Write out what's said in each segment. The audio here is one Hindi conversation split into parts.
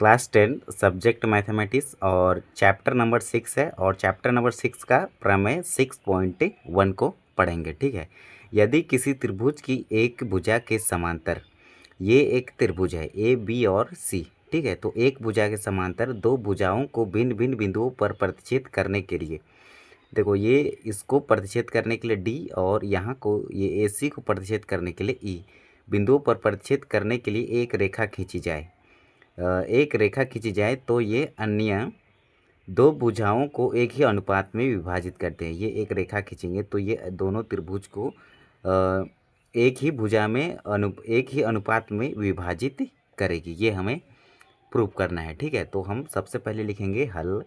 क्लास 10 सब्जेक्ट मैथमेटिक्स और चैप्टर नंबर 6 है और चैप्टर नंबर 6 का प्रमेय 6.1 को पढ़ेंगे। ठीक है। यदि किसी त्रिभुज की एक भुजा के समांतर, ये एक त्रिभुज है ए बी और सी। ठीक है। तो एक भुजा के समांतर दो भुजाओं को भिन्न भिन्न बिंदुओं पर प्रतिच्छेद करने के लिए, देखो ये इसको प्रतिच्छेद करने के लिए डी और यहाँ को ये ए सी को प्रतिच्छेद करने के लिए ई, बिंदुओं पर प्रतिच्छेद करने के लिए एक रेखा खींची जाए। एक रेखा खींची जाए तो ये अन्य दो भुजाओं को एक ही अनुपात में विभाजित करते हैं। ये एक रेखा खींचेंगे तो ये दोनों त्रिभुज को एक ही भुजा में एक ही अनुपात में विभाजित करेगी। ये हमें प्रूव करना है। ठीक है। तो हम सबसे पहले लिखेंगे हल।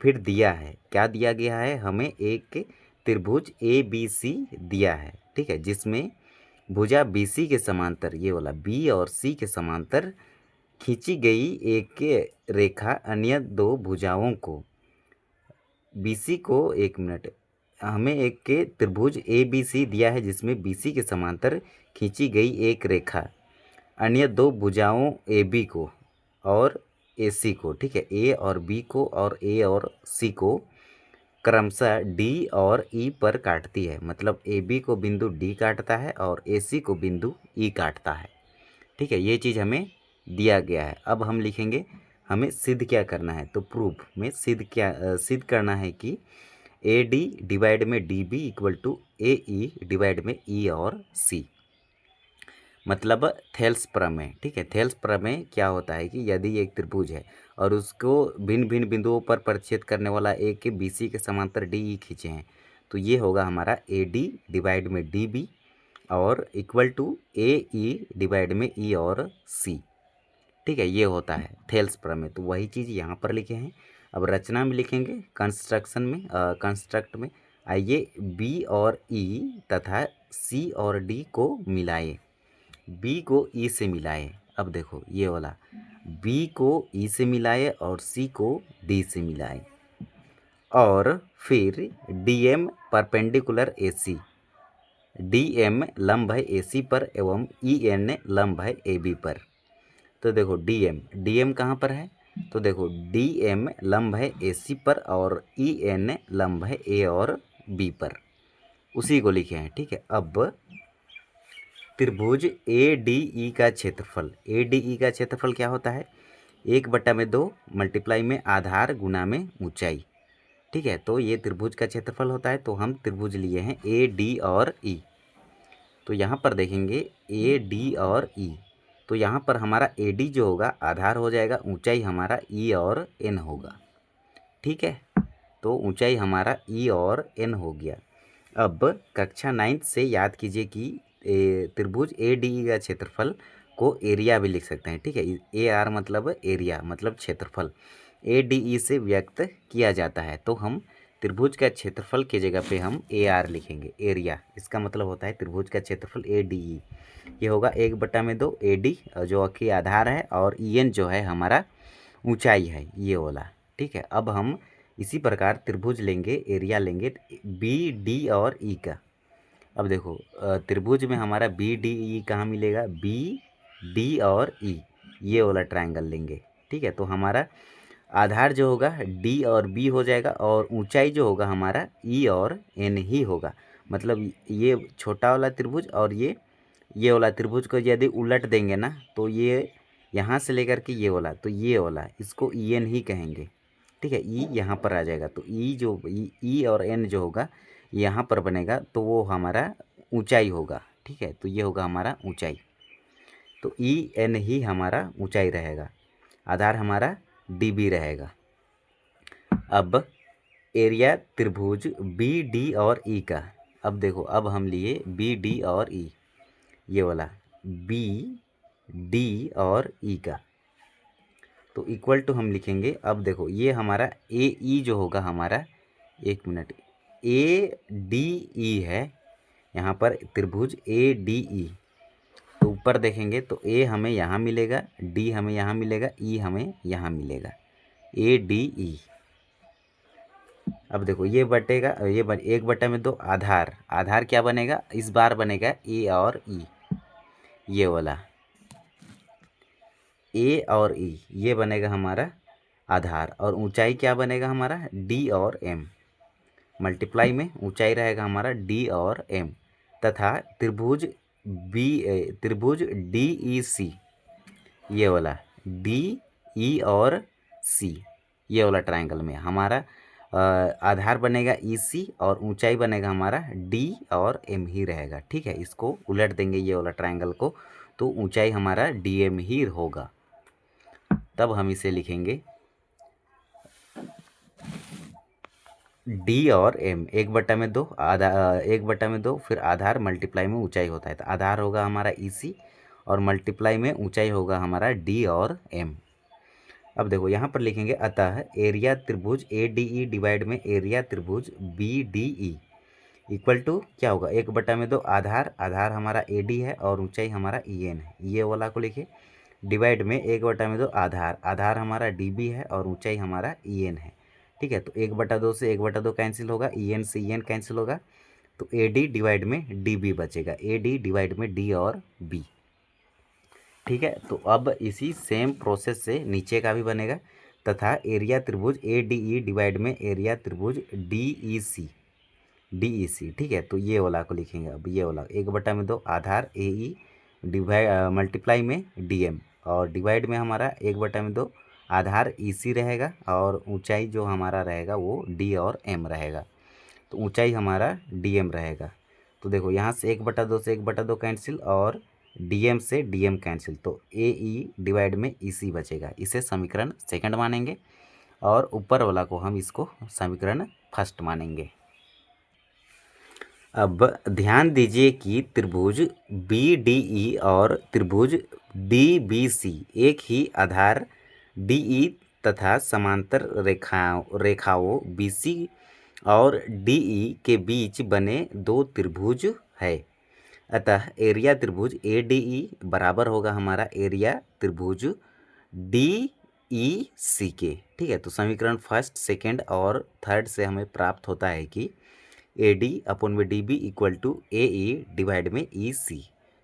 फिर दिया है, क्या दिया गया है हमें, एक त्रिभुज ए बी सी दिया है। ठीक है। जिसमें भुजा बी सी के समांतर, ये वाला बी और सी के समांतर खींची गई एक रेखा अन्य दो भुजाओं को, BC को, एक मिनट, हमें एक के त्रिभुज ए बी सी दिया है जिसमें BC के समांतर खींची गई एक रेखा अन्य दो भुजाओं AB को और AC को, ठीक है, A और B को और A और C को क्रमशः D और E पर काटती है। मतलब AB को बिंदु D काटता है और AC को बिंदु E काटता है। ठीक है। ये चीज़ हमें दिया गया है। अब हम लिखेंगे हमें सिद्ध क्या करना है। तो प्रूफ में सिद्ध करना है कि AD डिवाइड में DB equal to AE divide में E और C, मतलब थेल्स प्रमेय। ठीक है। थेल्स प्रमेय क्या होता है कि यदि एक त्रिभुज है और उसको भिन्न भिन्न बिंदुओं पर प्रतिच्छेद करने वाला एक के BC के समांतर DE खींचे हैं तो ये होगा हमारा AD डिवाइड में DB और इक्वल टू AE डिवाइड में E और C। ठीक है। ये होता है थेल्स प्रमेय। तो वही चीज़ यहाँ पर लिखे हैं। अब रचना में लिखेंगे, कंस्ट्रक्शन में, कंस्ट्रक्ट में आइए B और E तथा C और D को मिलाए, B को E से मिलाए। अब देखो ये वाला B को E से मिलाए और C को D से मिलाए और फिर DM परपेंडिकुलर AC, DM लंब है AC पर एवं EN लंब है AB पर। तो देखो DM कहाँ पर है, तो देखो DM लंब है AC पर और EN लंब है A और B पर, उसी को लिखे हैं। ठीक है। अब त्रिभुज ADE का क्षेत्रफल, ADE का क्षेत्रफल क्या होता है, 1/2 मल्टीप्लाई में आधार गुना में ऊंचाई। ठीक है। तो ये त्रिभुज का क्षेत्रफल होता है। तो हम त्रिभुज लिए हैं AD और E। तो यहाँ पर देखेंगे AD और E, तो यहाँ पर हमारा AD जो होगा आधार हो जाएगा, ऊंचाई हमारा E और N होगा। ठीक है। तो ऊंचाई हमारा E और N हो गया। अब कक्षा 9 से याद कीजिए कि त्रिभुज ADE का क्षेत्रफल को एरिया भी लिख सकते हैं। ठीक है। AR मतलब एरिया, मतलब क्षेत्रफल, ADE से व्यक्त किया जाता है। तो हम त्रिभुज का क्षेत्रफल की जगह पे हम AR लिखेंगे, एरिया। इसका मतलब होता है त्रिभुज का क्षेत्रफल ADE। ये होगा 1/2 AD जो कि आधार है और EN जो है हमारा ऊंचाई है, ये वाला। ठीक है। अब हम इसी प्रकार त्रिभुज लेंगे, एरिया लेंगे BD और E का। अब देखो त्रिभुज में हमारा BDE कहाँ मिलेगा, BD और E, ये वाला ट्रायंगल लेंगे। ठीक है। तो हमारा आधार जो होगा D और B हो जाएगा और ऊंचाई जो होगा हमारा E और N ही होगा। मतलब ये छोटा वाला त्रिभुज और ये वाला त्रिभुज को यदि उलट देंगे ना तो ये यहाँ से लेकर के ये वाला, तो ये वाला इसको EN ही कहेंगे। ठीक है। E यहाँ पर आ जाएगा तो E और N जो होगा यहाँ पर बनेगा तो वो हमारा ऊंचाई होगा। ठीक है। तो ये होगा हमारा ऊंचाई, तो EN ही हमारा ऊंचाई रहेगा, आधार हमारा DB रहेगा। अब एरिया त्रिभुज BD और E का, अब देखो अब हम लिए BD और E, ये वाला BD और E का, तो इक्वल टू हम लिखेंगे। अब देखो ये हमारा AE जो होगा हमारा, एक मिनट, ADE है यहाँ पर त्रिभुज ADE। तो ऊपर देखेंगे तो A हमें यहाँ मिलेगा, D हमें यहाँ मिलेगा, E हमें यहाँ मिलेगा, ADE। अब देखो ये बटेगा, ये 1/2 आधार क्या बनेगा, इस बार बनेगा A और E, ये वाला। ए और ई ये बनेगा हमारा आधार, और ऊंचाई क्या बनेगा हमारा डी और एम। मल्टीप्लाई में ऊंचाई रहेगा हमारा डी और एम, तथा त्रिभुज डी ई सी, ये वाला डी ई और सी, ये वाला ट्रायंगल में हमारा आधार बनेगा ई सी और ऊंचाई बनेगा हमारा डी और एम ही रहेगा। ठीक है, इसको उलट देंगे ये वाला ट्रायंगल को, तो ऊंचाई हमारा डी एम ही होगा। तब हम इसे लिखेंगे डी और एम 1/2 1/2 फिर आधार मल्टीप्लाई में ऊंचाई होता है, तो आधार होगा हमारा ई सी और मल्टीप्लाई में ऊंचाई होगा हमारा डी और एम। अब देखो यहाँ पर लिखेंगे अतः एरिया त्रिभुज ए डी ई डिवाइड में एरिया त्रिभुज B D E equal to क्या होगा 1/2 आधार हमारा ए डी है और ऊंचाई हमारा ई एन है, ये वाला को लिखे डिवाइड में 1/2 आधार हमारा डी बी है और ऊंचाई हमारा ई एन है। ठीक है, तो 1/2 से 1/2 कैंसिल होगा, ई एन से ई एन कैंसिल होगा, तो ए डी डिवाइड में डी बी बचेगा, ए डी डिवाइड में डी और बी। ठीक है, तो अब इसी सेम प्रोसेस से नीचे का भी बनेगा, तथा एरिया त्रिभुज ए डी ई डिवाइड में एरिया त्रिभुज डी ई सी। ठीक है, तो ये वाला को लिखेंगे। अब ये वाला 1/2 आधार ए ई डिवाइड मल्टीप्लाई में डी एम और डिवाइड में हमारा 1/2 आधार ई सी रहेगा और ऊंचाई जो हमारा रहेगा वो डी और एम रहेगा, तो ऊंचाई हमारा डी एम रहेगा। तो देखो यहाँ से 1/2 से 1/2 कैंसिल और डीएम से डीएम कैंसिल, तो ए ई डिवाइड में ई सी बचेगा। इसे समीकरण सेकंड मानेंगे और ऊपर वाला को हम इसको समीकरण फर्स्ट मानेंगे। अब ध्यान दीजिए कि त्रिभुज बी डी ई और त्रिभुज डी बी सी एक ही आधार डी ई तथा समांतर रेखाओं बी सी और डी ई के बीच बने दो त्रिभुज है। अतः एरिया त्रिभुज ए डी ई बराबर होगा हमारा एरिया त्रिभुज डी ई सी के। ठीक है, तो समीकरण फर्स्ट सेकंड और थर्ड से हमें प्राप्त होता है कि ए डी अपॉन में D B equal to A E divide में ई सी।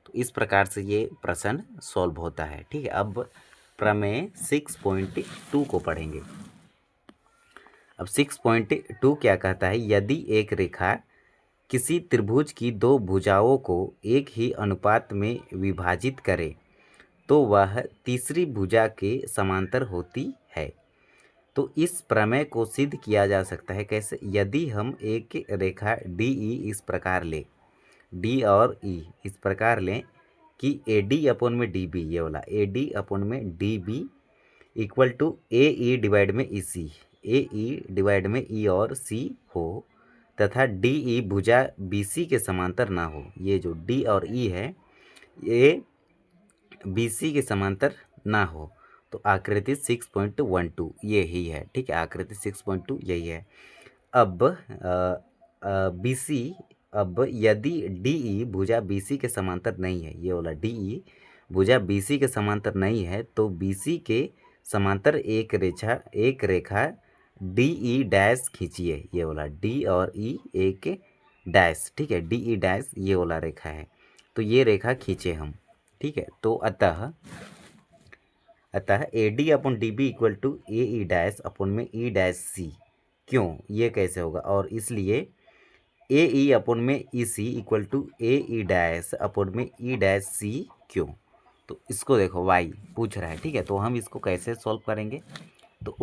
तो इस प्रकार से ये प्रश्न सॉल्व होता है। ठीक है, अब प्रमेय 6.2 को पढ़ेंगे। अब 6.2 क्या कहता है, यदि एक रेखा किसी त्रिभुज की दो भुजाओं को एक ही अनुपात में विभाजित करे तो वह तीसरी भुजा के समांतर होती है। तो इस प्रमेय को सिद्ध किया जा सकता है कैसे, यदि हम एक रेखा डी ई इस प्रकार लें, डी और ई इस प्रकार लें कि ए डी अपॉन में डी बी, ये वाला ए डी अपॉन में D B equal to A E divide में ई सी, ए ई डिवाइड में ई और सी हो, तथा डी ई भुजा बी सी के समांतर ना हो। ये जो डी और ई है ये बी सी के समांतर ना हो, तो आकृति 6.12 ये ही है। ठीक है, आकृति 6.2 यही है। अब बी सी, अब यदि डी ई भुजा बी सी के समांतर नहीं है, ये वाला डी ई भुजा बी सी के समांतर नहीं है, तो बी सी के समांतर एक रेखा डी ई डैश खींचिए, ये वाला डी और ई एक डैश। ठीक है, डी ई डैश ये वाला रेखा है, तो ये रेखा खींचे हम। ठीक है, तो अतः A D upon D B equal to A E dash upon में ई डैश सी। क्यों, ये कैसे होगा, और इसलिए ए ई अपॉन में E C equal to A E dash upon में ई डैश सी क्यों, तो इसको देखो वाई पूछ रहा है। ठीक है, तो हम इसको कैसे सॉल्व करेंगे, तो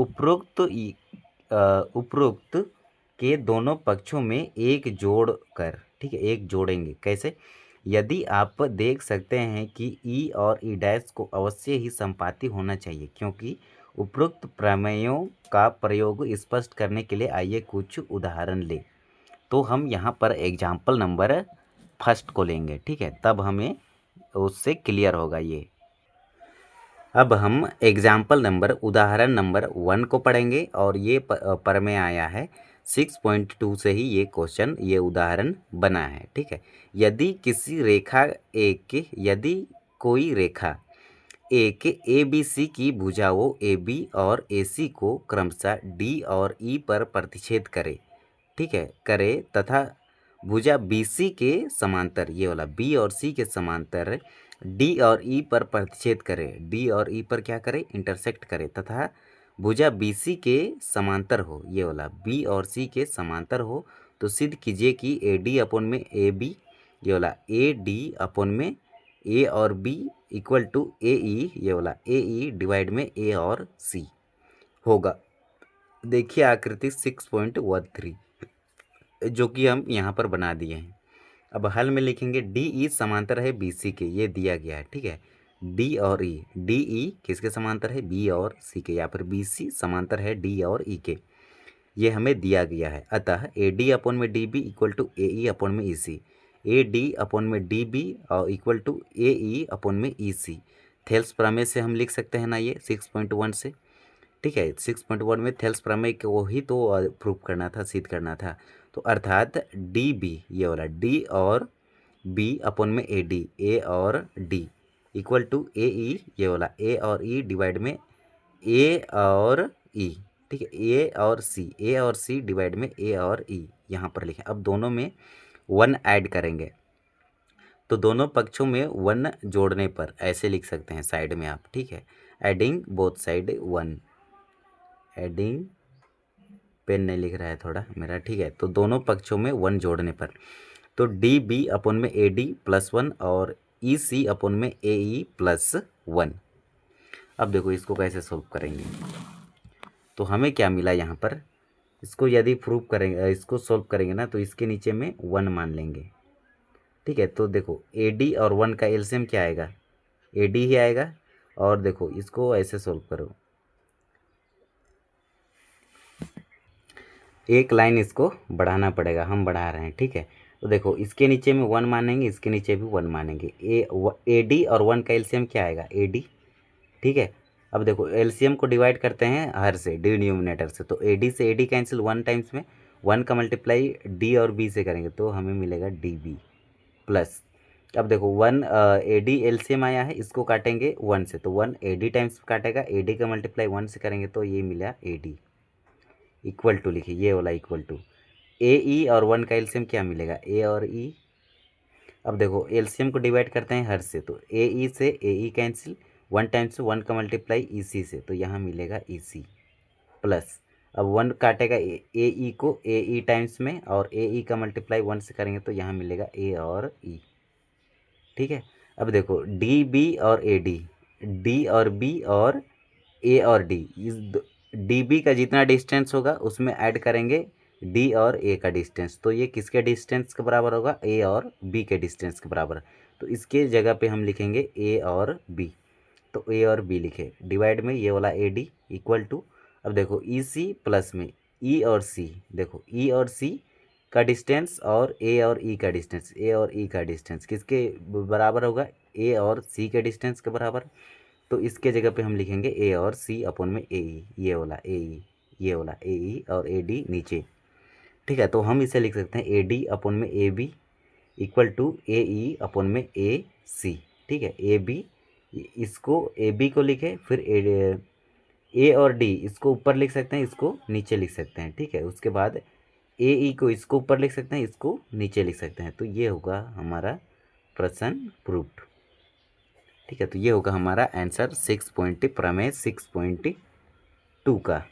उपरोक्त के दोनों पक्षों में एक जोड़ कर, ठीक है, एक जोड़ेंगे कैसे, यदि आप देख सकते हैं कि ई और ई डैश को अवश्य ही संपाती होना चाहिए, क्योंकि उपरोक्त प्रमेयों का प्रयोग स्पष्ट करने के लिए आइए कुछ उदाहरण ले। तो हम यहाँ पर एग्जाम्पल नंबर फर्स्ट को लेंगे। ठीक है, तब हमें उससे क्लियर होगा ये। अब हम एग्जाम्पल नंबर उदाहरण नंबर 1 को पढ़ेंगे और ये प्रमेय आया है 6.2 से ही ये क्वेश्चन, ये उदाहरण बना है। ठीक है, यदि कोई रेखा एक ए बी सी की भुजाओं ए बी और ए सी को क्रमशः डी और ई पर प्रतिच्छेद करे, ठीक है, तथा भुजा बी सी के समांतर, ये वाला बी और सी के समांतर डी और ई पर प्रतिच्छेद करे, डी और ई पर क्या करे, इंटरसेक्ट करे, तथा भुजा बी सी के समांतर हो, ये वाला बी और सी के समांतर हो, तो सिद्ध कीजिए कि ए डी अपॉन में ए बी, ये वाला ए डी अपॉन में ए और बी इक्वल टू ए ई, ये वाला ए ई डिवाइड में ए और सी होगा। देखिए आकृति 6.13 जो कि हम यहाँ पर बना दिए हैं। अब हल में लिखेंगे डी ई समांतर है बी सी के, ये दिया गया है, ठीक है। डी और ई, डी ई किसके समांतर है, बी और सी के, या फिर बी सी समांतर है डी और ई के, ये हमें दिया गया है। अतः ए डी अपॉन में D B equal to A E upon में E C, A D upon में डी बी और equal to A E upon में ई सी। थेल्स प्रमेय से हम लिख सकते हैं ना ये 6.1 से, ठीक है। 6.1 में थेल्स प्रमेय को ही तो प्रूव करना था, सिद्ध करना था। तो अर्थात डी बी, ये वाला डी और बी अपॉन में ए डी, ए और डी इक्वल टू ए ई, ये वाला ए और ई डिवाइड में ए और ई, ठीक है। ए और सी डिवाइड में ए और ई यहाँ पर लिखें। अब दोनों में 1 ऐड करेंगे, तो दोनों पक्षों में 1 जोड़ने पर ऐसे लिख सकते हैं साइड में आप, ठीक है। Adding both side 1, adding, pen नहीं लिख रहा है थोड़ा मेरा, ठीक है। तो दोनों पक्षों में 1 जोड़ने पर, तो डी बी अपॉन में ए डी प्लस 1 और ई सी अपॉन में ए ई प्लस 1। अब देखो इसको कैसे सोल्व करेंगे, तो हमें क्या मिला यहाँ पर, इसको यदि प्रूव करेंगे, इसको सोल्व करेंगे ना, तो इसके नीचे में 1 मान लेंगे, ठीक है। तो देखो ए डी और 1 का एलसीएम क्या आएगा, ए डी ही आएगा। और देखो इसको ऐसे सोल्व करो, एक लाइन इसको बढ़ाना पड़ेगा, हम बढ़ा रहे हैं, ठीक है। तो देखो इसके नीचे में 1 मानेंगे, इसके नीचे भी 1 मानेंगे। ए डी और 1 का एलसीएम क्या आएगा, ए डी, ठीक है। अब देखो एलसीएम को डिवाइड करते हैं हर से, डिनोमिनेटर से, तो ए डी से ए डी कैंसिल 1 टाइम्स में, 1 का मल्टीप्लाई डी और बी से करेंगे तो हमें मिलेगा डी बी प्लस। अब देखो 1 ए डी एलसीएम आया है, इसको काटेंगे 1 से, तो 1 ए डी टाइम्स काटेगा, ए डी का मल्टीप्लाई 1 से करेंगे तो ये मिला ए डी इक्वल टू, लिखिए ये वाला इक्वल टू ए ई और 1 का एलसीएम क्या मिलेगा, ए और ई। अब देखो एलसीएम को डिवाइड करते हैं हर से, तो ए ई से ए ई कैंसिल, 1 टाइम्स 1 का मल्टीप्लाई ई सी से, तो यहाँ मिलेगा ई सी प्लस। अब 1 काटेगा ए ई को ए ई टाइम्स में, और ए ई का मल्टीप्लाई 1 से करेंगे तो यहाँ मिलेगा ए और ई, ठीक है। अब देखो डी बी और ए डी, डी और बी और ए और डी, इस डी बी का जितना डिस्टेंस होगा उसमें ऐड करेंगे डी और ए का डिस्टेंस, तो ये किसके डिस्टेंस के बराबर होगा, ए और बी के डिस्टेंस के बराबर। तो इसके जगह पे हम लिखेंगे ए और बी, तो ए और बी लिखे, डिवाइड में ये वाला ए डी इक्वल टू। अब देखो ई सी प्लस में ई और सी, देखो ई और सी का डिस्टेंस और ए और ई का डिस्टेंस, ए और ई का डिस्टेंस किसके बराबर होगा, ए और सी के डिस्टेंस के बराबर। तो इसके जगह पे हम लिखेंगे ए और सी अपॉन में ए ई, ये वाला ए ई, ये वाला ए ई और ए डी नीचे, ठीक है। तो हम इसे लिख सकते हैं ए डी अपॉन में A B equal to A E upon में ए सी, ठीक है। ए बी, इसको ए बी को लिखे, फिर ए और डी इसको ऊपर लिख सकते हैं, इसको नीचे लिख सकते हैं, ठीक है। उसके बाद ए ई को इसको ऊपर लिख सकते हैं, इसको नीचे लिख सकते हैं, तो ये होगा हमारा प्रश्न प्रूव्ड, ठीक है। तो ये होगा हमारा आंसर 6 प्रमेय 6.2 का।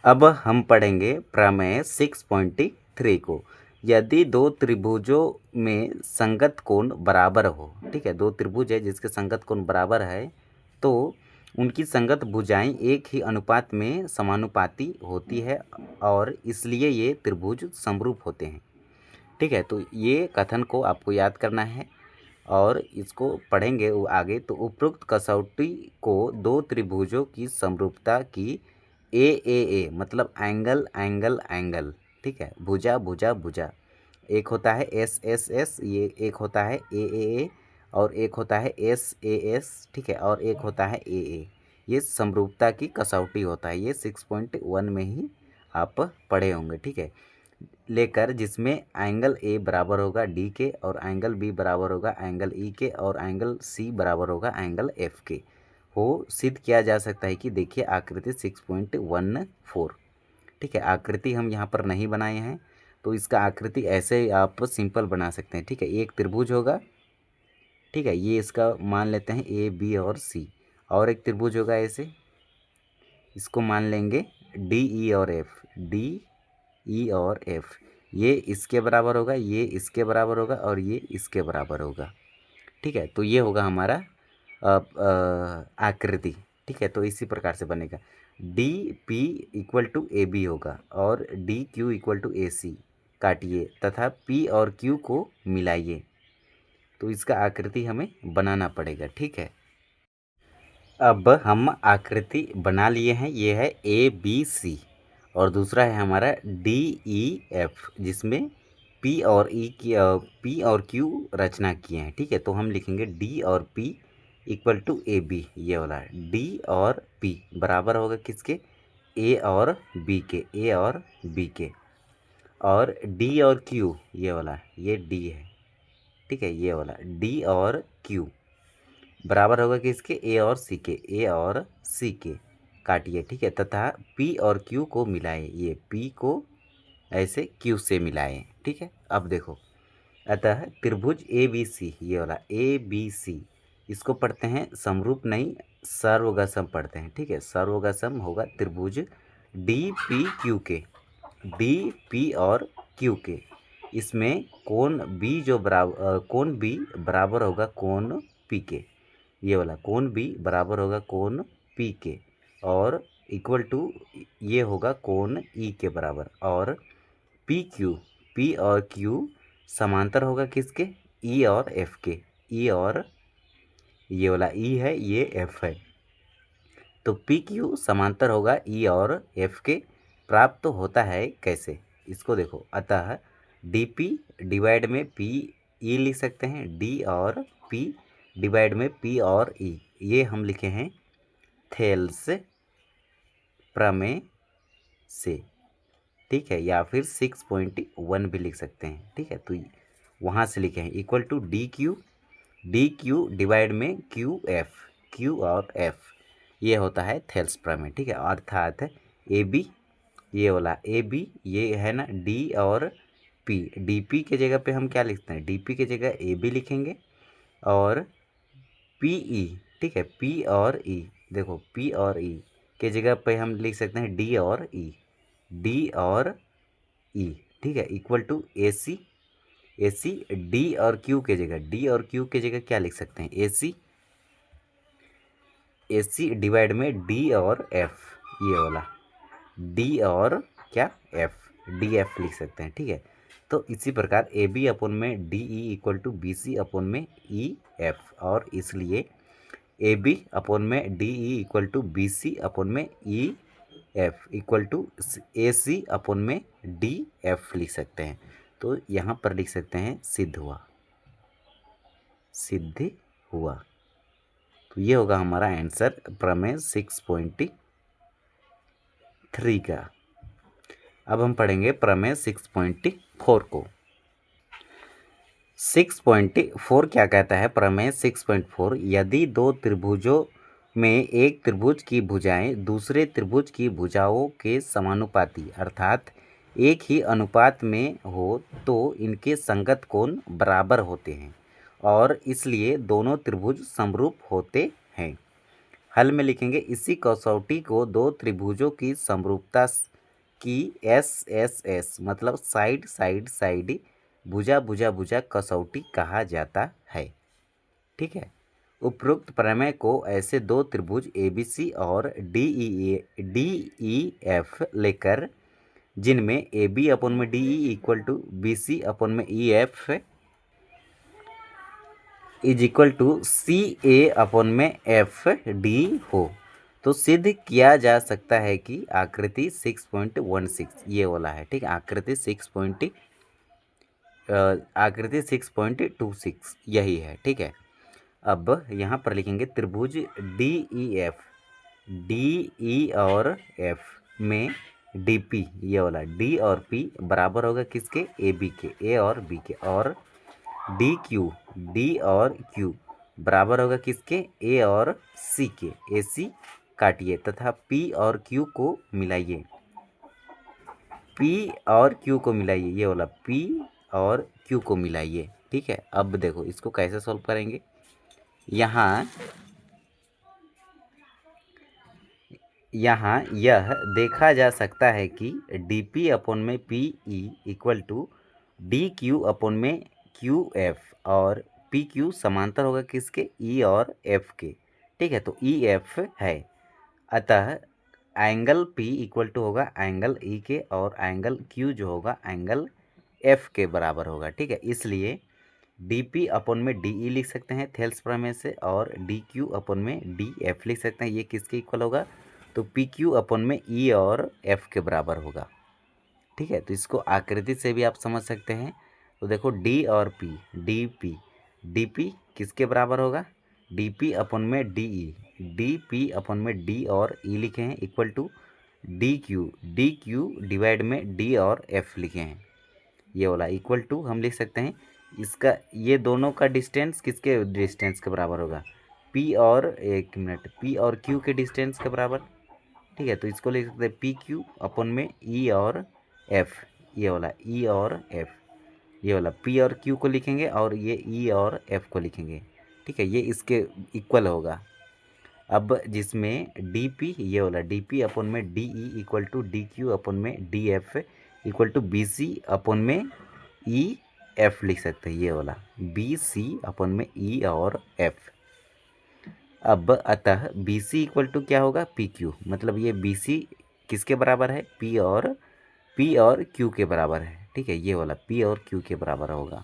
अब हम पढ़ेंगे प्रमेय 6.3 को। यदि दो त्रिभुजों में संगत कोण बराबर हो, ठीक है, दो त्रिभुज है जिसके संगत कोण बराबर है, तो उनकी संगत भुजाएं एक ही अनुपात में समानुपाती होती है और इसलिए ये त्रिभुज समरूप होते हैं, ठीक है। तो ये कथन को आपको याद करना है और इसको पढ़ेंगे वो आगे। तो उपरोक्त कसौटी को दो त्रिभुजों की समरूपता की ए मतलब एंगल एंगल एंगल, ठीक है, भुजा भुजा भुजा, एक होता है एस एस एस, ये एक होता है ए और एक होता है एस ए एस, ठीक है, और एक होता है ए, ये समरूपता की कसौटी होता है। ये 6.1 में ही आप पढ़े होंगे, ठीक है, लेकर जिसमें एंगल ए बराबर होगा डी के और एंगल बी बराबर होगा एंगल ई के और एंगल सी बराबर होगा एंगल एफ के, हो सिद्ध किया जा सकता है कि देखिए आकृति 6.14, ठीक है। आकृति हम यहाँ पर नहीं बनाए हैं, तो इसका आकृति ऐसे आप सिंपल बना सकते हैं, ठीक है। एक त्रिभुज होगा, ठीक है, ये इसका मान लेते हैं ए बी और सी, और एक त्रिभुज होगा ऐसे, इसको मान लेंगे डी ई और एफ, डी ई और एफ, ये इसके बराबर होगा, ये इसके बराबर होगा और ये इसके बराबर होगा, ठीक है। तो ये होगा हमारा आकृति, ठीक है। तो इसी प्रकार से बनेगा, D P equal to A B होगा और D Q equal to A C, काटिए तथा पी और क्यू को मिलाइए, तो इसका आकृति हमें बनाना पड़ेगा, ठीक है। अब हम आकृति बना लिए हैं, ये है ए बी सी और दूसरा है हमारा डी ई एफ, जिसमें पी और ई की पी और क्यू रचना किए हैं, ठीक है। तो हम लिखेंगे डी और P equal to A B, ये वाला डी और पी बराबर होगा किसके, ए और बी के, ए और बी के, और डी और क्यू ये वाला, ये डी है, ठीक है, ये वाला डी और क्यू बराबर होगा कि इसके ए और सी के, ए और सी के, काटिए, ठीक है, तथा पी और क्यू को मिलाएं, ये पी को ऐसे क्यू से मिलाएं, ठीक है। अब देखो, अतः त्रिभुज ए बी सी, ये वाला ए बी सी, इसको पढ़ते हैं समरूप नहीं सर्वगसम पढ़ते हैं, ठीक है। सर्वगसम होगा त्रिभुज डी पी क्यू के, डी पी और क्यू के, इसमें कोण बी जो कोण बी बराबर होगा कोण पी के, ये वाला कोण बी बराबर होगा कोण पी के, और इक्वल टू ये होगा कोण ई के बराबर, और पी क्यू, पी और क्यू समांतर होगा किसके, ई और एफ के, ई और ये वाला ई है, ये एफ है, तो पी क्यू समांतर होगा ई और एफ के। प्राप्त तो होता है कैसे, इसको देखो, अतः डी पी डिवाइड में पी ई लिख सकते हैं, डी और पी डिवाइड में पी और ई, ये हम लिखे हैं थेल्स प्रमेय से, ठीक है, या फिर 6.1 भी लिख सकते हैं, ठीक है। तो वहाँ से लिखे हैं equal to D Q divide में क्यू एफ, क्यू और एफ, ये होता है थेल्स प्रमेय, ठीक है। अर्थात ए बी, ये वाला ए बी, ये है ना डी और पी, डी पी के जगह पे हम क्या लिखते हैं, डी पी के जगह ए बी लिखेंगे, और पी ई, ठीक है, पी और ई, देखो पी और ई के जगह पे हम लिख सकते हैं डी और ई, डी और ई, ठीक है, equal to A C, A C D और क्यू के जगह, डी और क्यू के जगह क्या लिख सकते हैं, A C, A C divide में डी और एफ, ये वाला डी और क्या एफ, डी एफ लिख सकते हैं, ठीक है। तो इसी प्रकार ए बी अपोन में D E equal to B C upon में ई एफ, और इसलिए ए बी अपोन में D E equal to B C upon में E F equal to A C upon में डी एफ लिख सकते हैं। तो यहाँ पर लिख सकते हैं सिद्ध हुआ, सिद्ध हुआ। तो ये होगा हमारा आंसर प्रमेय 6.3 का। अब हम पढ़ेंगे प्रमेय 6.4 को। 6.4 क्या कहता है, प्रमेय 6.4, यदि दो त्रिभुजों में एक त्रिभुज की भुजाएं दूसरे त्रिभुज की भुजाओं के समानुपाती अर्थात एक ही अनुपात में हो तो इनके संगत कोण बराबर होते हैं और इसलिए दोनों त्रिभुज समरूप होते हैं। हल में लिखेंगे, इसी कसौटी को दो त्रिभुजों की समरूपता की एस मतलब साइड साइड साइड भुजा भुजा भुजा कसौटी कहा जाता है, ठीक है। उपरोक्त प्रमेय को ऐसे दो त्रिभुज ABC और DEF लेकर जिनमें AB अपन में DE equal to BC upon में EF is equal to CA upon में FD हो तो सिद्ध किया जा सकता है कि आकृति 6.16 ये वाला है, ठीक है। आकृति 6.26 यही है, ठीक है। अब यहाँ पर लिखेंगे त्रिभुज DE और F में DP ये वाला D और P बराबर होगा किसके, AB के, A और B के, और D और Q बराबर होगा किसके, A और C के, AC काटिए तथा P और Q को मिलाइए, पी और क्यू को मिलाइए, ये वाला पी और क्यू को मिलाइए, ठीक है। अब देखो इसको कैसे सॉल्व करेंगे। यहाँ यह देखा जा सकता है कि डी पी अपन में P E equal to D Q upon में क्यू एफ, और पी क्यू समांतर होगा किसके, ई और एफ के, ठीक है। तो ई एफ है, अतः एंगल पी इक्वल टू होगा एंगल ई के, और एंगल क्यू जो होगा एंगल एफ के बराबर होगा, ठीक है। इसलिए डी पी अपन में डी ई लिख सकते हैं थेल्स प्रमेय से, और डी क्यू अपन में डी एफ लिख सकते हैं। ये किसके इक्वल होगा, तो पी क्यू अपन में ई और एफ के बराबर होगा, ठीक है। तो इसको आकृति से भी आप समझ सकते हैं। तो देखो डी और पी, डी पी किसके बराबर होगा, डी पी अपन में D E, D P upon में डी और ई लिखे हैं equal to D Q divide में डी और एफ लिखे हैं, ये वाला इक्वल टू हम लिख सकते हैं। इसका ये दोनों का डिस्टेंस किसके डिस्टेंस के बराबर होगा, पी और एक मिनट, पी और क्यू के डिस्टेंस के बराबर, ठीक है। तो इसको लिख सकते हैं पी क्यू अपन में ई और एफ, ये वाला ई और एफ, ये वाला पी और क्यू को लिखेंगे और ये ई और एफ को लिखेंगे, ठीक है। ये इसके इक्वल होगा। अब जिसमें डी पी, ये वाला डी पी अपन में D E equal to D Q upon में D F equal to B C upon में ई एफ लिख सकते हैं, ये वाला बी सी अपन में ई और एफ। अब अतः बी सी इक्वल टू क्या होगा, पी क्यू, मतलब ये बी सी किसके बराबर है, पी और क्यू के बराबर है, ठीक है। ये वाला पी और क्यू के बराबर होगा।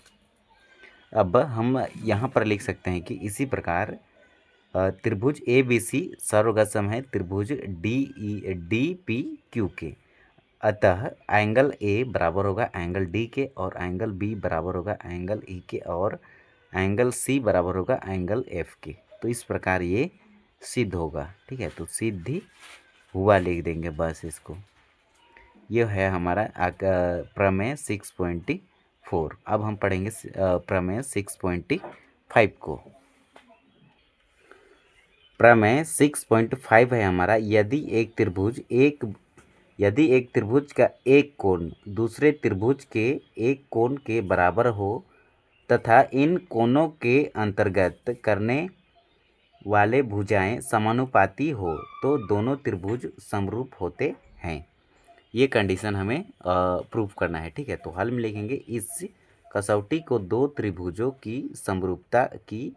अब हम यहाँ पर लिख सकते हैं कि इसी प्रकार त्रिभुज ए बी सी सर्वगसम है त्रिभुज डी पी क्यू के, अतः एंगल ए बराबर होगा एंगल डी के, और एंगल बी बराबर होगा एंगल ई के, और एंगल सी बराबर होगा एंगल एफ के। तो इस प्रकार ये सिद्ध होगा, ठीक है। तो सिद्धि हुआ लिख देंगे बस इसको। ये है हमारा प्रमेय 6.4। अब हम पढ़ेंगे प्रमेय 6.5 को। प्रमेय 6.5 है हमारा, यदि एक त्रिभुज का एक कोण दूसरे त्रिभुज के एक कोण के बराबर हो तथा इन कोणों के अंतर्गत करने वाले भुजाएं समानुपाती हो तो दोनों त्रिभुज समरूप होते हैं। ये कंडीशन हमें प्रूफ करना है, ठीक है। तो हल में लिखेंगे इस कसौटी को दो त्रिभुजों की समरूपता की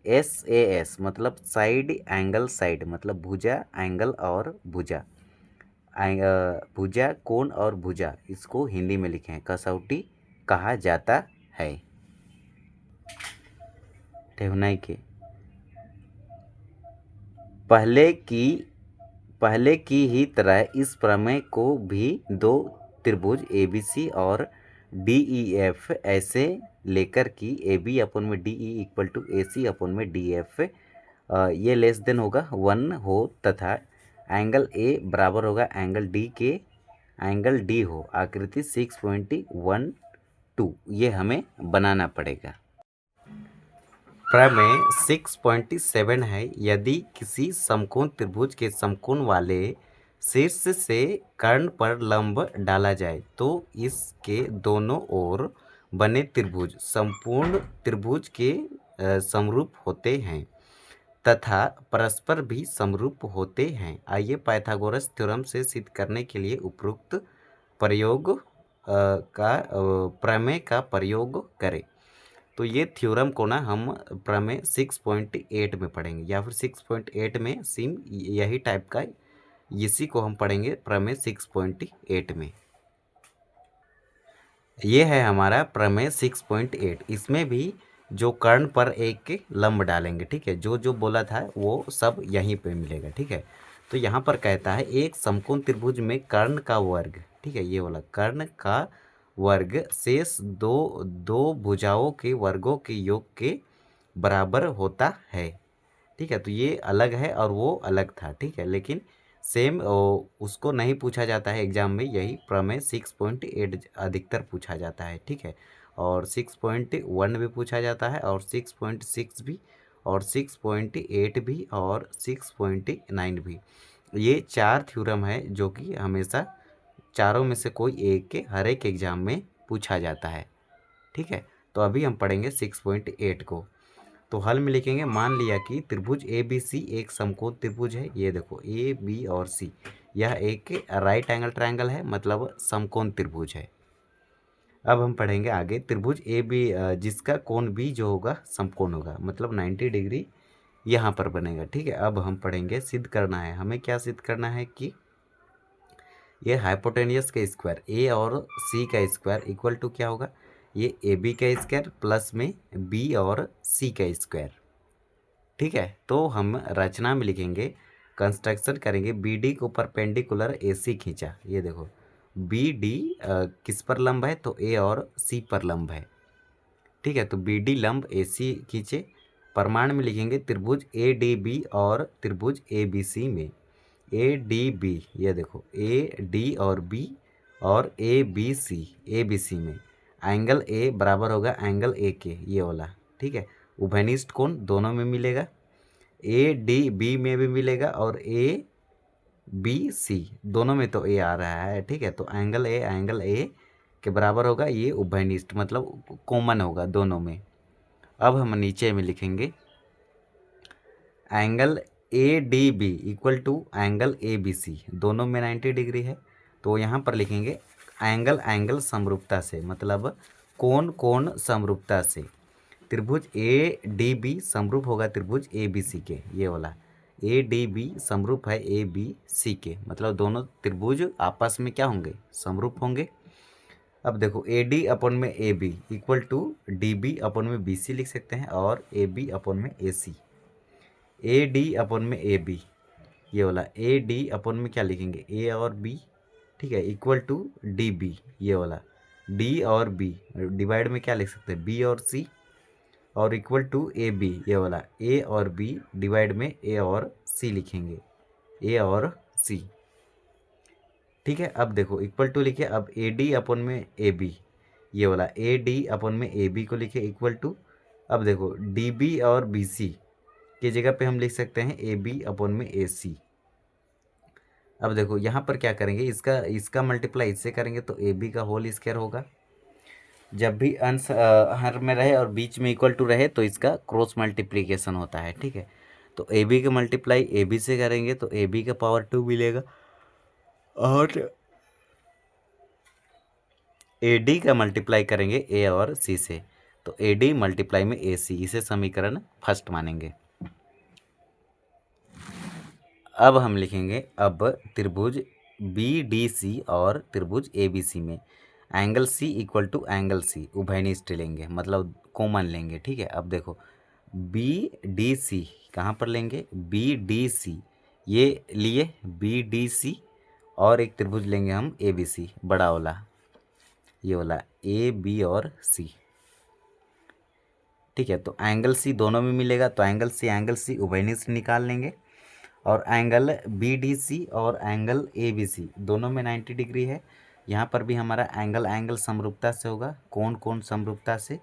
SAS मतलब साइड एंगल साइड, मतलब भुजा एंगल और भुजा, भुजा कोण और भुजा, इसको हिंदी में लिखे हैं कसौटी कहा जाता है। ठेहुनाई के पहले की ही तरह इस प्रमेय को भी दो त्रिभुज ABC और DEF ऐसे लेकर कि AB अपन में DE इक्वल टू AC अपन में DF ये लेस देन होगा 1 हो तथा एंगल A बराबर होगा एंगल D के एंगल D हो, आकृति 6.12 ये हमें बनाना पड़ेगा। प्रमेय 6.7 है, यदि किसी समकोण त्रिभुज के समकोण वाले शीर्ष से कर्ण पर लंब डाला जाए तो इसके दोनों ओर बने त्रिभुज संपूर्ण त्रिभुज के समरूप होते हैं तथा परस्पर भी समरूप होते हैं। आइए पाइथागोरस थ्योरम से सिद्ध करने के लिए उपरोक्त प्रमेय का प्रयोग करें। तो ये थ्योरम को ना हम प्रमेय 6.8 में पढ़ेंगे, या फिर 6.8 में सेम यही टाइप का इसी को हम पढ़ेंगे प्रमेय 6.8 में। ये है हमारा प्रमेय 6.8। इसमें भी जो कर्ण पर एक लंब डालेंगे, ठीक है, जो जो बोला था वो सब यहीं पे मिलेगा, ठीक है। तो यहाँ पर कहता है एक समकोण त्रिभुज में कर्ण का वर्ग, ठीक है, ये वाला कर्ण का वर्ग शेष दो भुजाओं के वर्गों के योग के बराबर होता है, ठीक है। तो ये अलग है और वो अलग था, ठीक है, लेकिन सेम उसको नहीं पूछा जाता है एग्जाम में, यही प्रमेय 6.8 अधिकतर पूछा जाता है, ठीक है। और 6.1 भी पूछा जाता है, और 6.6 भी, और 6.8 भी, और 6.9 भी। ये 4 थ्योरम है जो कि हमेशा चारों में से कोई एक के हर एक एग्जाम में पूछा जाता है। ठीक है, तो अभी हम पढ़ेंगे 6.8 को। तो हल में लिखेंगे, मान लिया कि त्रिभुज ए बी सी एक समकोण त्रिभुज है। ये देखो ए बी और सी, यह एक राइट एंगल ट्रायंगल है, मतलब समकोण त्रिभुज है। अब हम पढ़ेंगे आगे, त्रिभुज ए बी जिसका कोण बी जो होगा समकोण होगा, मतलब 90 डिग्री यहाँ पर बनेगा। ठीक है, अब हम पढ़ेंगे, सिद्ध करना है हमें। क्या सिद्ध करना है कि ये हाइपोटेनियस का स्क्वायर ए और सी का स्क्वायर इक्वल टू क्या होगा, ये ए बी का स्क्वायर प्लस में बी और सी का स्क्वायर। ठीक है, तो हम रचना में लिखेंगे, कंस्ट्रक्शन करेंगे, बी डी को परपेंडिकुलर ए सी खींचा। ये देखो बी डी किस पर लंब है, तो ए और सी पर लंब है। ठीक है, तो बी डी लंब ए सी खींचे। प्रमाण में लिखेंगे, त्रिभुज ए डी बी और त्रिभुज ए बी सी में ए डी बी, ये देखो ए डी और ए बी सी में एंगल ए बराबर होगा एंगल ए के, ये वाला। ठीक है, उभयनिष्ठ कोण दोनों में मिलेगा, ए डी बी में भी मिलेगा और ए बी सी दोनों में तो ए आ रहा है। ठीक है, तो एंगल ए के बराबर होगा, ये उभयनिष्ठ मतलब कॉमन होगा दोनों में। अब हम नीचे में लिखेंगे, angle A D B equal to angle A B C, दोनों में 90 डिग्री है। तो यहाँ पर लिखेंगे एंगल समरूपता से, मतलब कोण समरूपता से त्रिभुज ए डी बी समरूप होगा त्रिभुज ए बी सी के। ये वाला ए डी बी समरूप है ए बी सी के, मतलब दोनों त्रिभुज आपस में क्या होंगे, समरूप होंगे। अब देखो ए डी अपन में A B equal to D B upon में बी सी लिख सकते हैं, और ए बी अपन में A C, A D upon में ए बी, ये वाला ए डी अपन में क्या लिखेंगे, ए और बी। ठीक है, इक्वल टू डी बी, ये वाला डी और बी डिवाइड में क्या लिख सकते हैं, बी और सी, और इक्वल टू ए बी, ये वाला ए और बी डिवाइड में ए और सी लिखेंगे, ए और सी। ठीक है, अब देखो इक्वल टू लिखे, अब ए डी अपन में ए बी, ये वाला ए डी अपन में ए बी को लिखे इक्वल टू, अब देखो डी बी और बी सी की जगह पे हम लिख सकते हैं ए बी अपन में ए सी। अब देखो यहाँ पर क्या करेंगे, इसका मल्टीप्लाई इससे करेंगे तो ए बी का होल स्क्वायर होगा। जब भी अंश हर में रहे और बीच में इक्वल टू रहे तो इसका क्रॉस मल्टीप्लिकेशन होता है। ठीक है, तो ए बी का मल्टीप्लाई ए बी से करेंगे तो ए बी का पावर 2 मिलेगा, और ए डी का मल्टीप्लाई करेंगे ए और सी से, तो ए डी मल्टीप्लाई में ए सी, इसे समीकरण फर्स्ट मानेंगे। अब हम लिखेंगे, अब त्रिभुज बी डी सी और त्रिभुज ए बी सी में angle C equal to angle C उभयनिष्ठ लेंगे, मतलब कॉमन लेंगे। ठीक है, अब देखो बी डी सी कहाँ पर लेंगे, बी डी सी ये लिए बी डी सी, और एक त्रिभुज लेंगे हम ए बी सी बड़ा वाला, ये वाला ए बी और सी। ठीक है, तो एंगल सी दोनों में मिलेगा, तो एंगल सी उभयनिष्ठ निकाल लेंगे, और एंगल बी डी सी और एंगल ए बी सी दोनों में 90 डिग्री है। यहाँ पर भी हमारा एंगल समरूपता से होगा, कोण समरूपता से,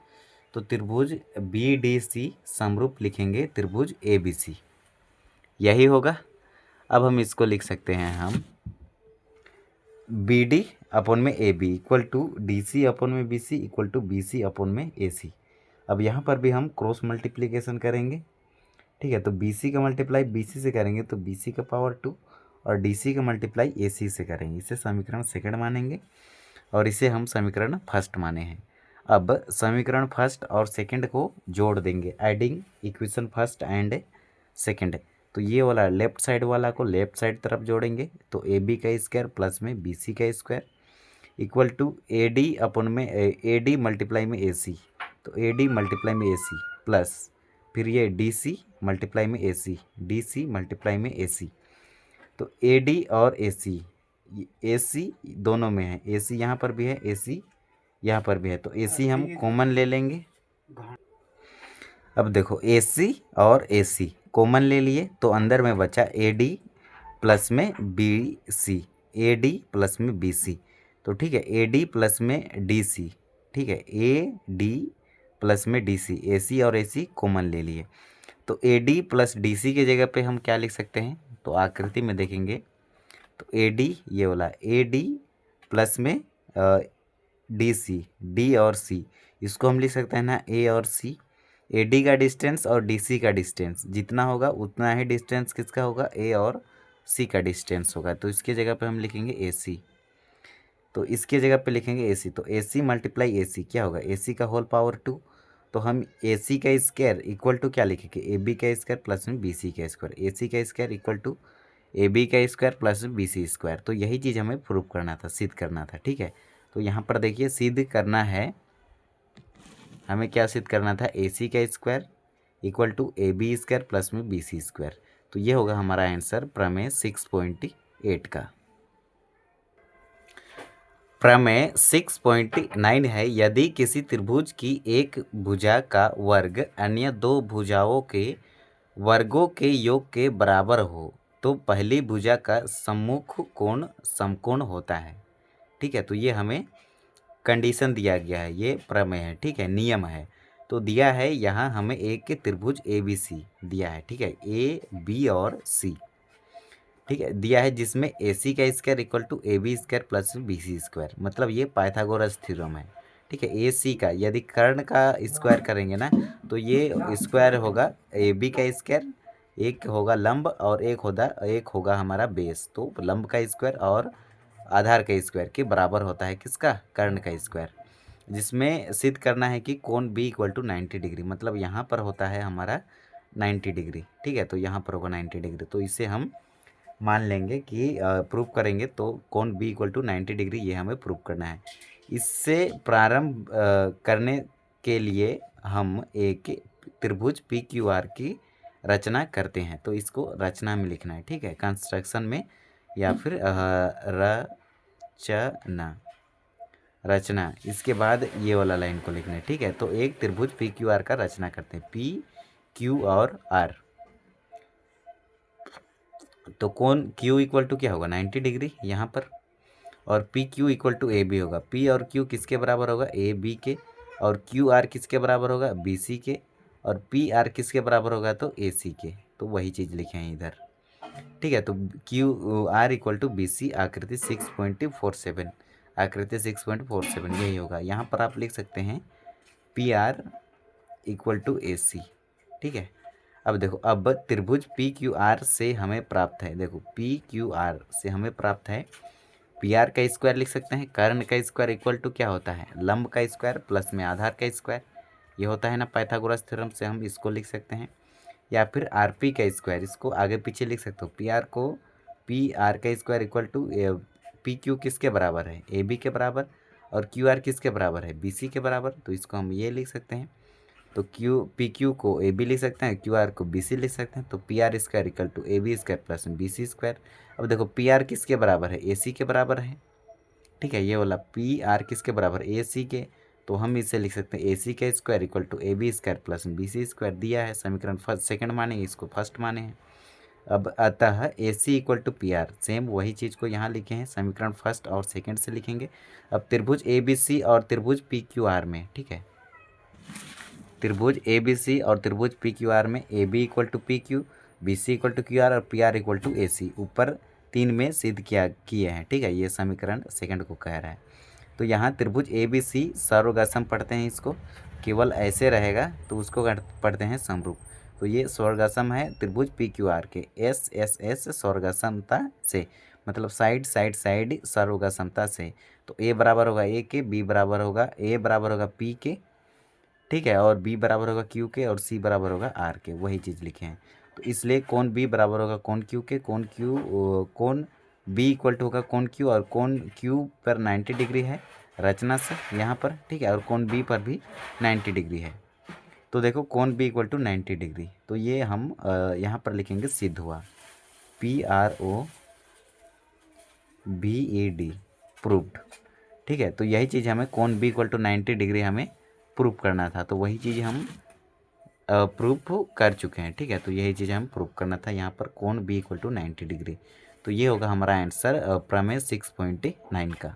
तो त्रिभुज बी डी सी समरूप लिखेंगे त्रिभुज ए बी सी, यही होगा। अब हम इसको लिख सकते हैं, हम बी डी अपन में A B equal to D C upon में B C equal to B C upon में ए सी। अब यहाँ पर भी हम क्रॉस मल्टीप्लिकेशन करेंगे। ठीक है, तो बी सी का मल्टीप्लाई बी सी से करेंगे तो बी सी का पावर 2, और डी सी का मल्टीप्लाई ए सी से करेंगे, इसे समीकरण सेकंड मानेंगे, और इसे हम समीकरण फर्स्ट माने हैं। अब समीकरण फर्स्ट और सेकंड को जोड़ देंगे, adding equation first and second. तो ये वाला लेफ्ट साइड वाला को लेफ्ट साइड तरफ जोड़ेंगे, तो ए बी का स्क्वायर प्लस में बी सी का square equal to A D upon में ए डी मल्टीप्लाई में ए सी, तो ए डी मल्टीप्लाई में ए सी प्लस फिर ये डी सी मल्टीप्लाई में A C, D C multiply में ए सी, तो ए डी और ए सी दोनों में है, ए सी यहाँ पर भी है, ए सी यहाँ पर भी है, तो ए सी हम कॉमन ले लेंगे। अब देखो ए सी और ए सी कॉमन ले लिए, तो अंदर में बचा ए डी प्लस में B C, A D plus में बी सी, तो ठीक है ए डी प्लस में डी सी। ठीक है, ए डी प्लस में डी सी, ए सी और ए सी कॉमन ले लिए, तो A D plus D C की जगह पे हम क्या लिख सकते हैं, तो आकृति में देखेंगे तो ए डी ये वाला ए डी प्लस में डी सी, डी और सी, इसको हम लिख सकते हैं ना ए और सी। ए डी का डिस्टेंस और डी सी का डिस्टेंस जितना होगा उतना ही डिस्टेंस किसका होगा, ए और सी का डिस्टेंस होगा। तो इसके जगह पे हम लिखेंगे ए सी, तो इसके जगह पे लिखेंगे ए सी, तो ए सी मल्टीप्लाई ए सी क्या होगा, ए सी का होल पावर 2। तो हम ए सी का स्क्वायर इक्वल टू क्या लिखेंगे, ए बी का स्क्वायर प्लस में बी सी का स्क्वायर, ए सी का square equal to A B का स्क्वायर प्लस में बी सी स्क्वायर। तो यही चीज़ हमें प्रूव करना था, सिद्ध करना था, ठीक है। तो यहाँ पर देखिए सिद्ध करना है, हमें क्या सिद्ध करना था, ए सी का square equal to A B square plus में बी सी स्क्वायर। तो ये होगा हमारा आंसर प्रमेय 6.8 का। प्रमेय 6.9 है, यदि किसी त्रिभुज की एक भुजा का वर्ग अन्य दो भुजाओं के वर्गों के योग के बराबर हो तो पहली भुजा का सम्मुख कोण समकोण होता है, ठीक है। तो ये हमें कंडीशन दिया गया है, ये प्रमेय है, ठीक है, नियम है। तो दिया है यहाँ हमें एक त्रिभुज ए बी सी दिया है, ठीक है, ए बी और सी, ठीक है, दिया है जिसमें ए सी का square equal to A B square plus B C square, मतलब ये पाइथागोरस थ्योरम है, ठीक है। ए सी का यदि कर्ण का स्क्वायर करेंगे ना तो ये स्क्वायर होगा ए बी का स्क्वायर, एक होगा लंब और एक होगा हमारा बेस। तो लंब का स्क्वायर और आधार का स्क्वायर के बराबर होता है किसका, कर्ण का स्क्वायर, जिसमें सिद्ध करना है कि कोण बी इक्वल टू 90 डिग्री, मतलब यहाँ पर होता है हमारा 90 डिग्री, ठीक है। तो यहाँ पर होगा 90 डिग्री, तो इसे हम मान लेंगे कि प्रूव करेंगे तो कोण बी इक्वल टू 90 डिग्री ये हमें प्रूव करना है। इससे प्रारंभ करने के लिए हम एक त्रिभुज पी क्यू आर की रचना करते हैं। तो इसको रचना में लिखना है, ठीक है, कंस्ट्रक्शन में या फिर रचना, इसके बाद ये वाला लाइन को लिखना है, ठीक है। तो एक त्रिभुज पी क्यू आर का रचना करते हैं, पी क्यू और आर। तो कोण क्यू इक्वल टू क्या होगा 90 डिग्री यहाँ पर, और P Q equal to A B होगा, पी और क्यू किसके बराबर होगा, ए बी के, और क्यू आर किसके बराबर होगा, बी सी के, और पी आर किसके बराबर होगा, तो ए सी के। तो वही चीज़ लिखे हैं इधर, ठीक है। तो Q R equal to B C, आकृति 6.47, आकृति 6.47 यही होगा। यहाँ पर आप लिख सकते हैं P R equal to A सी, ठीक है। अब देखो, अब त्रिभुज पी क्यू आर से हमें प्राप्त है, देखो पी क्यू आर से हमें प्राप्त है, पी आर का स्क्वायर लिख सकते हैं, कर्ण का स्क्वायर इक्वल टू क्या होता है, लंब का स्क्वायर प्लस में आधार का स्क्वायर, ये होता है ना पाइथागोरस थ्योरम से हम इसको लिख सकते हैं, या फिर आर पी का स्क्वायर, इसको आगे पीछे लिख सकते हो, पी आर को पी आर का square equal to P Q किसके बराबर है, ए बी के बराबर, और क्यू आर किसके बराबर है, बी सी के बराबर। तो इसको हम ये लिख सकते हैं, तो पी क्यू को ए बी लिख सकते हैं, क्यू आर को बी सी लिख सकते हैं। तो P R square equal to A B square plus B C square. अब देखो पी आर किसके बराबर है, ए सी के बराबर है, ठीक है, ये वाला पी आर किसके बराबर, ए सी के। तो हम इसे लिख सकते हैं ए सी का square equal to A B square plus B C square, दिया है समीकरण फर्स्ट सेकंड माने, इसको फर्स्ट माने हैं। अब अतः A C equal to P R, same वही चीज़ को यहाँ लिखे हैं, समीकरण फर्स्ट और सेकंड से लिखेंगे। अब त्रिभुज ए बी सी और त्रिभुज पी क्यू आर में, ठीक है, त्रिभुज ए बी सी और त्रिभुज पी क्यू आर में A B equal to P Q, B C equal to Q R और P R equal to A C, ऊपर 3 में सिद्ध किए हैं, ठीक है, ये समीकरण सेकंड को कह रहा है। तो यहाँ त्रिभुज ए बी सी सर्वगासम पढ़ते हैं, इसको केवल ऐसे रहेगा तो उसको पढ़ते हैं समरूप। तो ये स्वर्गासम है त्रिभुज पी क्यू आर के, एस एस एस स्वर्गासमता से, मतलब साइड साइड साइड सर्वगासमता से। तो ए बराबर होगा ए के, बी बराबर होगा ए बराबर होगा पी के, ठीक है, और बी बराबर होगा क्यू के, और सी बराबर होगा आर के, वही चीज़ लिखे हैं। तो इसलिए कोण बी बराबर होगा कोण क्यू के, कोण बी इक्वल टू होगा कोण क्यू, और कोण क्यू पर 90 डिग्री है रचना से यहाँ पर, ठीक है, और कोण बी पर भी 90 डिग्री है। तो देखो कोण बी इक्वल टू 90 डिग्री, तो ये हम यहाँ पर लिखेंगे सिद्ध हुआ, P R O B E D, proved, ठीक है। तो यही चीज़ हमें कोण बी इक्वल टू 90 डिग्री हमें प्रूव करना था, तो वही चीज़ हम प्रूफ कर चुके हैं, ठीक है। तो यही चीज़ हम प्रूव करना था यहाँ पर, कोण बी इक्वल टू 90 डिग्री। तो ये होगा हमारा आंसर प्रमेय 6.9 का।